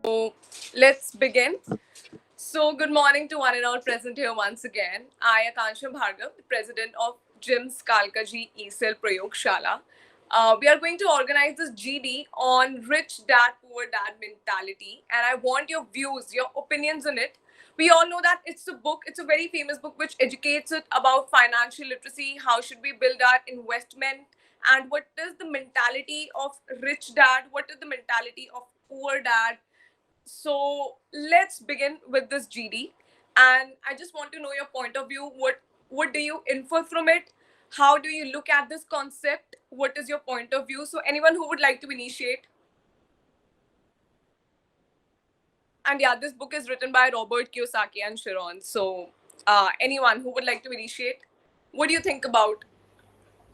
So let's begin. So good morning to one and all present here once again. I, Akansha Bhargav, the president of Jim's Kalkaji ESL Prayog Shala. We are going to organize this GD on rich dad, poor dad mentality, and I want your views, your opinions on it. We all know that it's a book, it's a very famous book which educates it about financial literacy, how should we build our investment, and what is the mentality of rich dad, what is the mentality of poor dad. So let's begin with this GD, and I just want to know your point of view. What do you infer from it? How do you look at this concept? What is your point of view? So anyone who would like to initiate. And yeah, this book is written by Robert Kiyosaki and Sharon. So anyone who would like to initiate, what do you think about?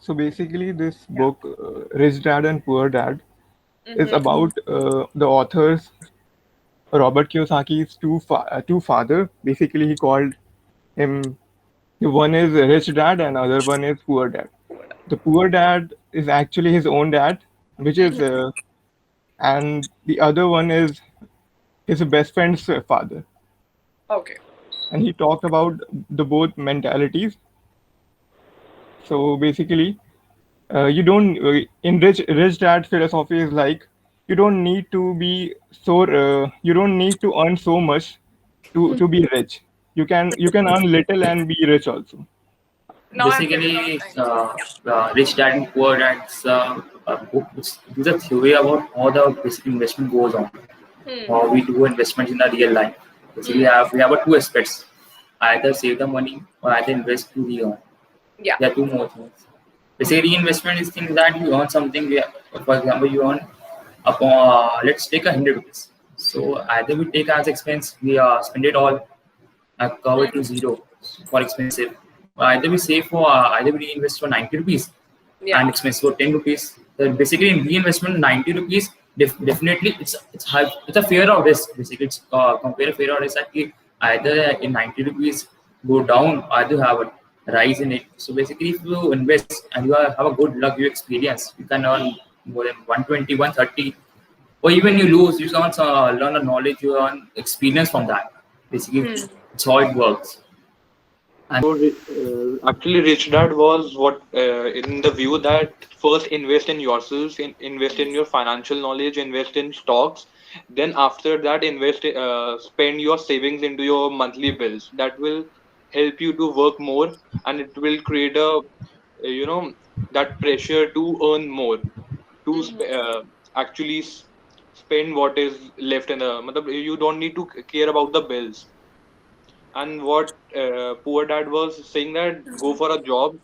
So basically, this book, Rich Dad and Poor Dad, is about the author's Robert Kiyosaki's two father. Basically, he called him, one is Rich Dad and other one is Poor Dad. The poor dad is actually his own dad, which is, and the other one is his best friend's father. Okay. And he talked about the both mentalities. So basically, you don't in rich dad philosophy is like you don't need to be so you don't need to earn so much to be rich. You can earn little and be rich also. Now I'm getting a lot of Basically, time. Rich Dad and Poor Dad's a book which gives a theory about how the basic investment goes on, how we do investments in the real life. Basically, we have two aspects: either save the money or either invest to re-earn. Yeah. There are two more things. Basically, reinvestment is things that you earn something. For example, you earn upon let's take 100 rupees. So either we take as expense, we spend it all, cover it to zero for expensive. Either we save for either we reinvest for 90 rupees Yeah. and expense for 10 rupees. Basically, in reinvestment, 90 rupees definitely it's a fear of risk. Basically, it's compare a fear of risk that either in 90 rupees go down, either have a rise in it. So basically, if you invest and you have a good luck, you experience, you can earn more than 120, 130, or even you lose, you can learn a knowledge, you earn experience from that. Basically, it's how it works. Actually, Rich Dad was what in the view that first invest in yourself, invest in your financial knowledge, invest in stocks. Then after that, spend your savings into your monthly bills. That will help you to work more, and it will create that pressure to earn more, to actually spend what is left in the. matlab, You don't need to care about the bills. And what poor dad was saying, that go for a job.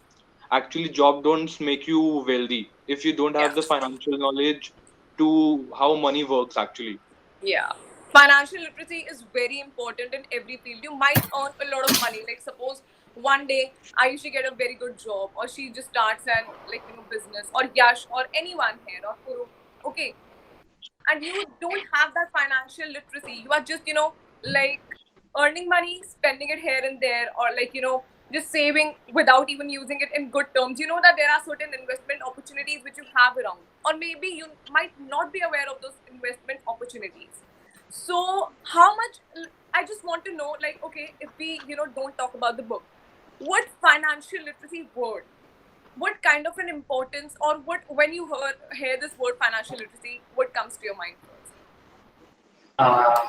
Actually, job don't make you wealthy if you don't Yeah. have the financial knowledge to how money works actually. Yeah. Financial literacy is very important in every field. You might earn a lot of money. Like suppose one day Ayushi get a very good job, or she just starts an business, or Yash or anyone here or Puru. Okay. And you don't have that financial literacy. You are just, like earning money, spending it here and there, or just saving without even using it in good terms. You know that there are certain investment opportunities which you have around, or maybe you might not be aware of those investment opportunities. So how much, I just want to know, like, okay, if we, don't talk about the book, what financial literacy word, what kind of an importance, or what, when you hear this word financial literacy, what comes to your mind first?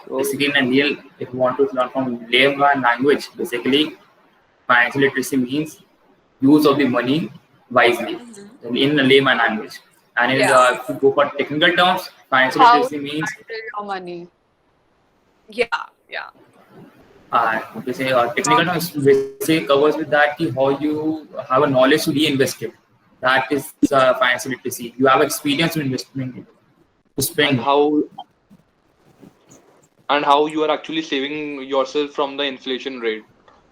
Basically, in a real, if you want to learn from layman language, basically, financial literacy means use of the money wisely in a layman language. And Yeah. if you go for technical terms, financial How literacy to means handle your money. Yeah. basically, technical terms basically covers with that how you have a knowledge to reinvest it. That is financial literacy. You have experience to investment to and spend. how and how you are actually saving yourself from the inflation rate,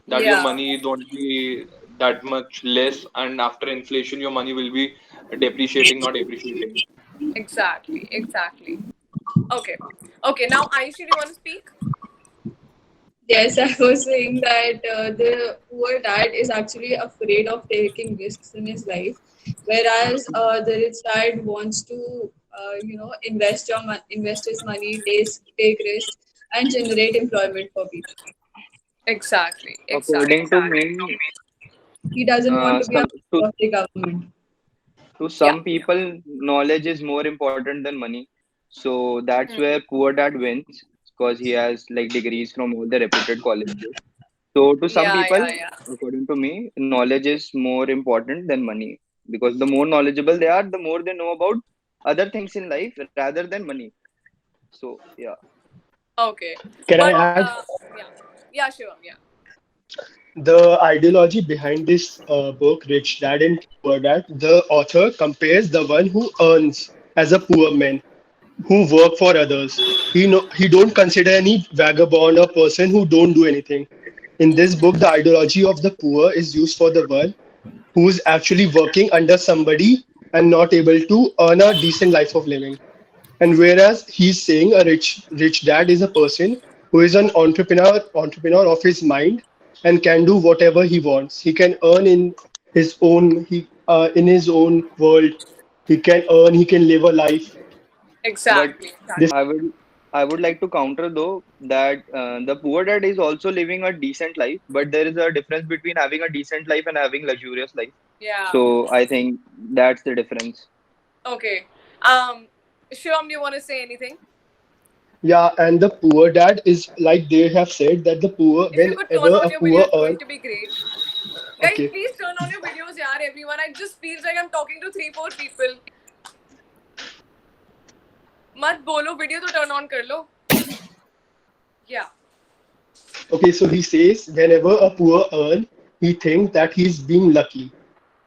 that your Yeah. money don't be that much less, and after inflation your money will be depreciating, not appreciating. Exactly. Okay, now Aishi, do you want to speak? Yes, I was saying that the poor dad is actually afraid of taking risks in his life, whereas the rich dad wants to invest his money, take risks, and generate employment for people. Exactly. According to me, He doesn't want to be a some member of the government. to Yeah. some people, knowledge is more important than money. So that's Hmm. where poor dad wins because he has like degrees from all the reputed colleges. So to some Yeah, people, yeah, yeah. according to me, knowledge is more important than money because the more knowledgeable they are, the more they know about other things in life rather than money. So yeah. Okay. Can I But add? yeah. Yeah, Shivam, yeah. The ideology behind this book, Rich Dad and Poor Dad, the author compares the one who earns as a poor man who work for others. He don't consider any vagabond or person who don't do anything. In this book, the ideology of the poor is used for the one who is actually working under somebody and not able to earn a decent life of living. And whereas he's saying a rich dad is a person who is an entrepreneur of his mind and can do whatever he wants. He can earn in his own world. He can earn. He can live a life. But Exactly. This Exactly. I would like to counter though that the poor dad is also living a decent life, but there is a difference between having a decent life and having luxurious life. Yeah. So I think that's the difference. Okay. Shivam, do you want to say anything? Yeah, and the poor dad is like they have said that the poor If you could turn whenever on a your video, poor it's going earn. to be great. Guys, Okay, please turn on your videos, yaar, everyone. I just feels like I'm talking to 3-4 people. मत बोलो, video तो turn on कर लो. Yeah. okay. So he says whenever a poor earn, he thinks that he's being lucky.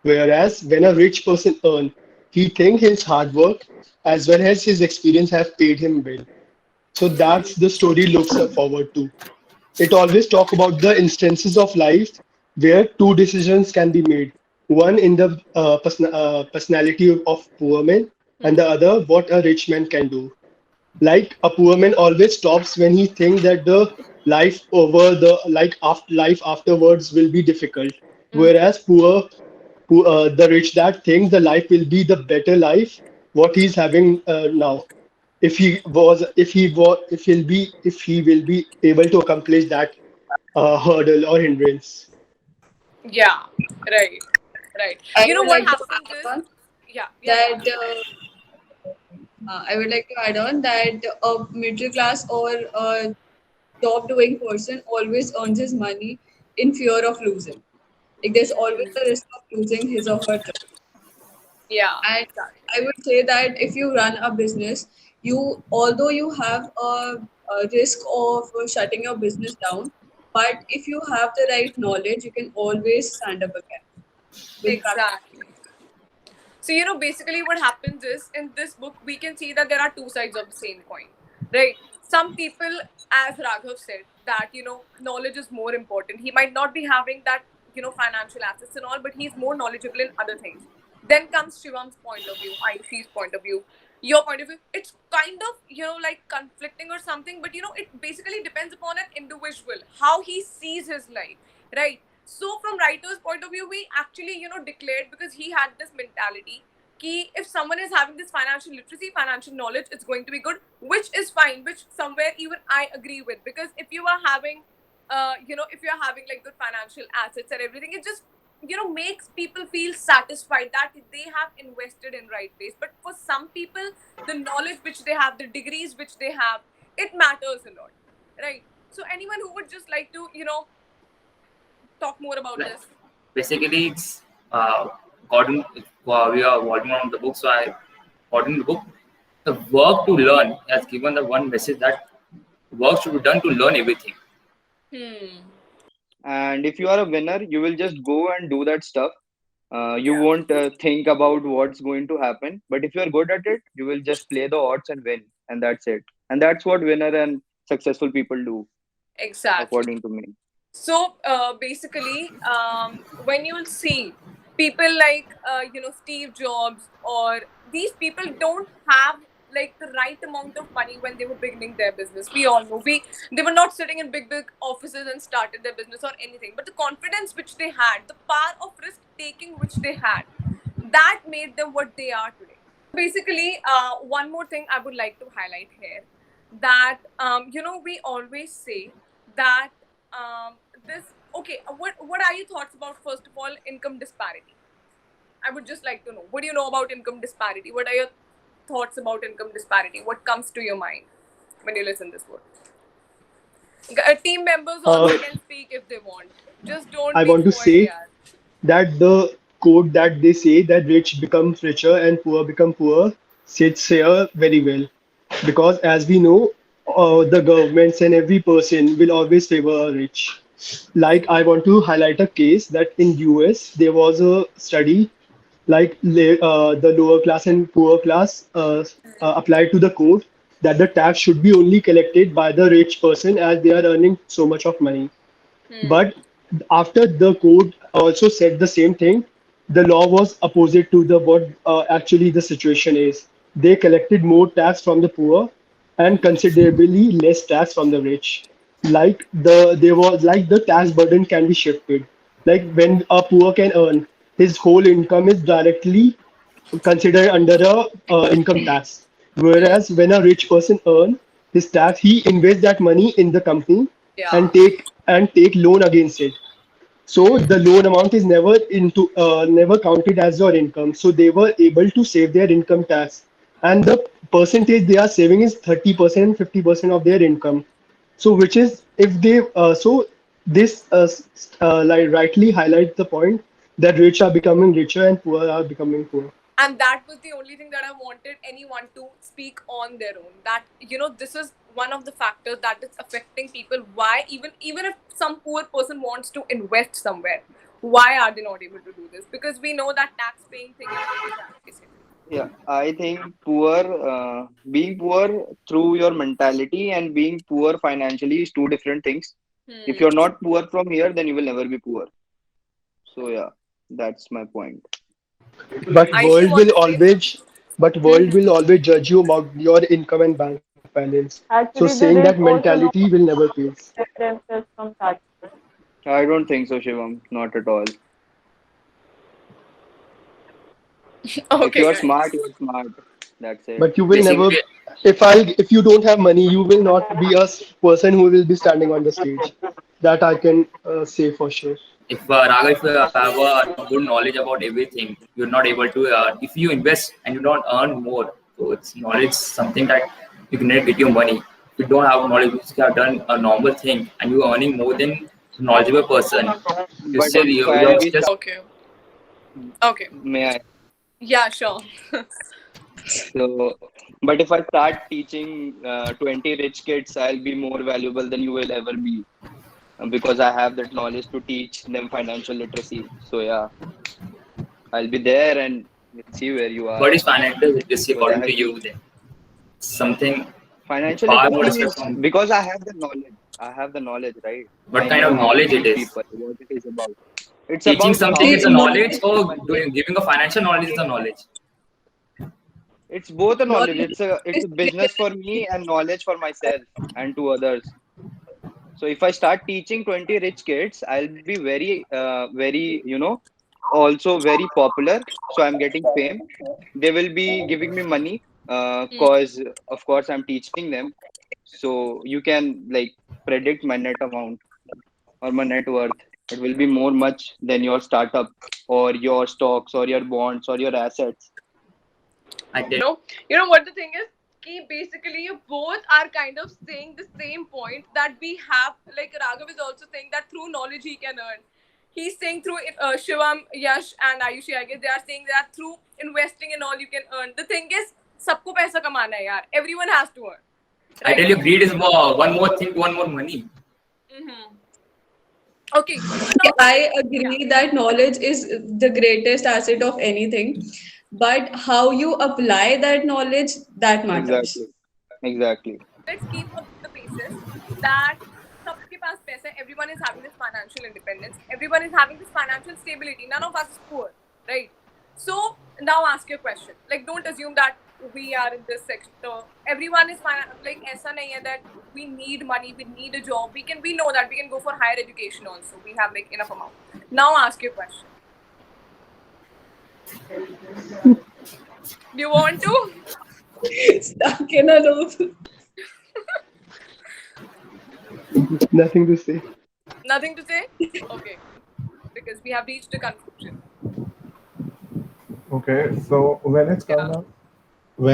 Whereas when a rich person earn, he thinks his hard work as well as his experience have paid him well. So that's the story looks forward to. It always talk about the instances of life where two decisions can be made. One in the personality of poor man, and the other what a rich man can do. Like a poor man always stops when he thinks that the life afterwards will be difficult. Whereas the rich dad thinks the life will be the better life what he's having now if he will be able to accomplish that hurdle or hindrance. Yeah. Right. Right. I You know would what like to happens add is, on yeah, yeah, yeah. that I would like to add on that a middle class or a job doing person always earns his money in fear of losing. Like there's always a risk of losing his or her job. Yeah. And Exactly. I would say that if you run a business, although you have a risk of shutting your business down, but if you have the right knowledge, you can always stand up again with practice. Exactly. So, basically what happens is in this book, we can see that there are two sides of the same coin, right? Some people, as Raghav said, that, knowledge is more important. He might not be having that, financial assets and all, but he's more knowledgeable in other things. Then comes Shivam's point of view, Ayushi's point of view, your point of view. It's kind of, like conflicting or something, but, it basically depends upon an individual, how he sees his life, right? So from writer's point of view, we actually, declared because he had this mentality कि if someone is having this financial literacy, financial knowledge, it's going to be good, which is fine, which somewhere even I agree with. Because if you are having, if you're having like good financial assets and everything, it just, makes people feel satisfied that they have invested in right place. But for some people, the knowledge which they have, the degrees which they have, it matters a lot, right? So anyone who would just like to, talk more about Like, this? basically, it's according we are working on the book. So according to the book, the work to learn has given the one message that work should be done to learn everything. Hmm. And if you are a winner, you will just go and do that stuff. You Yeah. won't think about what's going to happen. But if you are good at it, you will just play the odds and win, and that's it. And that's what winner and successful people do, Exactly. according to me. So basically, when you'll see people like Steve Jobs, or these people don't have like the right amount of money when they were beginning their business. We all know they were not sitting in big offices and started their business or anything. But the confidence which they had, the power of risk taking which they had, that made them what they are today. basically, one more thing I would like to highlight here, that we always say that this. Okay, what are your thoughts about, first of all, income disparity? I would just like to know, what do you know about income disparity? What are your thoughts about income disparity? What comes to your mind when you listen this word? Team members also can speak if they want. Just don't I be want to spoiled, say yaar. that the quote that they say that rich becomes richer and poor become poor sits here very well. Because as we know, the governments and every person will always favor a rich. Like I want to highlight a case that in US there was a study like the lower class and poor class applied to the code that the tax should be only collected by the rich person as they are earning so much of money. But after the court also said the same thing, the law was opposite to the what actually the situation is. They collected more tax from the poor and considerably less tax from the rich. Like the tax burden can be shifted. Like when a poor can earn, his whole income is directly considered under a income tax. Whereas when a rich person earn his tax, he invests that money in the company Yeah. and take loan against it. So the loan amount is never counted as your income. So they were able to save their income tax, and the percentage they are saving is 30%, 50% of their income. So which is if they so this like rightly highlights the point that rich are becoming richer and poor are becoming poor. And that was the only thing that I wanted anyone to speak on their own, that this is one of the factors that is affecting people. Why, even if some poor person wants to invest somewhere, why are they not able to do this? Because we know that tax paying thing is Yeah, I think being poor through your mentality and being poor financially is two different things. If you're not poor from here, then you will never be poor. So yeah, that's my point. But I actually want to say world will always judge you about your income and bank balance. So Actually, saying the that rich also know mentality will never pays. themselves from taxes. I don't think so, Shivam. Not at all. If okay, you are guys. smart, you are smart. That's it. But you will never. Basically, If you don't have money, you will not be a person who will be standing on the stage. That I can say for sure. if Raghav, if you have a good knowledge about everything, you're not able to. If you invest and you don't earn more, so it's knowledge something that you can get your money. If you don't have knowledge, you have done a normal thing and you're earning more than a knowledgeable person. You But still if you're I'll be, just Okay. Okay. may I? Yeah, sure. So, but if I start teaching 20 rich kids, I'll be more valuable than you will ever be because I have that knowledge to teach them financial literacy. So yeah, I'll be there and we'll see where you are. what is financial literacy Because I according have to you then? Something financial far more literacy different is from because I have the knowledge. I have the knowledge, right? what I kind of know how to knowledge it teach is. people what it is about. It's Teaching about something how is to a The knowledge, manage knowledge, or money. giving a financial knowledge is a knowledge. It's both a knowledge. knowledge It's is a business for me and knowledge for myself and to others. So if I start teaching 20 rich kids, I'll be very, also very popular. So I'm getting fame. They will be giving me money, cause of course I'm teaching them. So you can like predict my net amount or my net worth. It will be more much than your startup or your stocks or your bonds or your assets. I tell What the thing is? Basically, you both are kind of saying the same point, that we have, like Raghav is also saying that through knowledge he can earn. He's saying through Shivam, Yash, and Ayushi, I guess they are saying that through investing and all you can earn. The thing is, सबको पैसा कमाना है यार. Everyone has to earn, I tell right? you, greed is one more thing, one more money. Okay. So now, I agree that knowledge is the greatest asset of anything, but how you apply that knowledge, that matters. Exactly. Exactly. let's keep up the basis that सबके पास पैसा है, everyone is having this financial independence, everyone is having this financial stability, none of us is poor, right? So now ask your question, like don't assume that we are in this sector, everyone is like ऐसा नहीं है that we need money, we need a job, we know that we can go for higher education also, we have like enough amount. Now ask your question. Do you want to? Stuck in a loop. Nothing to say. Nothing to say? Okay. Because we have reached a conclusion. Okay, so when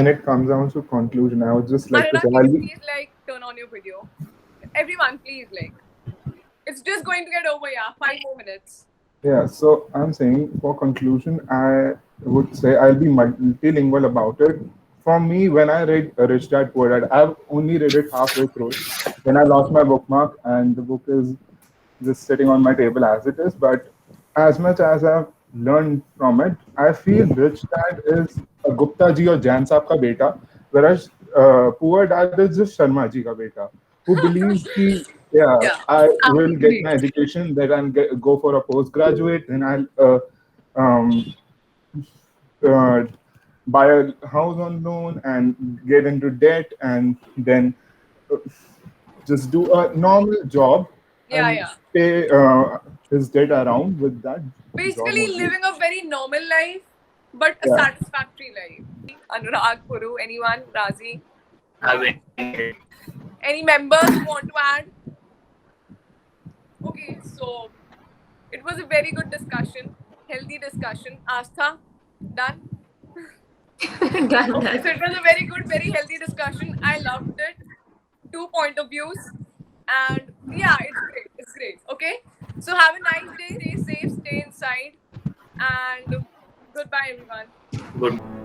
it comes down to conclusion, I would just like to Anurag, say, can you please turn on your video? Everyone, please It's just going to get over, yeah. 5 more minutes. yeah. So I'm saying for conclusion, I would say I'll be multilingual about it. For me, when I read Rich Dad Poor Dad, I've only read it halfway through. Then I lost my bookmark, and the book is just sitting on my table as it is. But as much as I've learned from it, I feel Rich Dad is a Gupta ji or Jan Saab ka beta, whereas Poor Dad is just Sharma ji ka beta, who believes ki, yeah, I will get my education, then I'll go for a postgraduate, then I'll buy a house on loan and get into debt, and then just do a normal job and pay his debt around with that. Basically, job living a very normal life, but a satisfactory life. Anurag, Puru, anyone? Razi? Any members who want to add? Okay, so it was a very good discussion, healthy discussion. Astha, done? Done. Okay, so it was a very good, very healthy discussion. I loved it. 2 point of views. And yeah, it's great. It's great. Okay. So have a nice day. Stay safe. Stay inside. And goodbye, everyone. Good.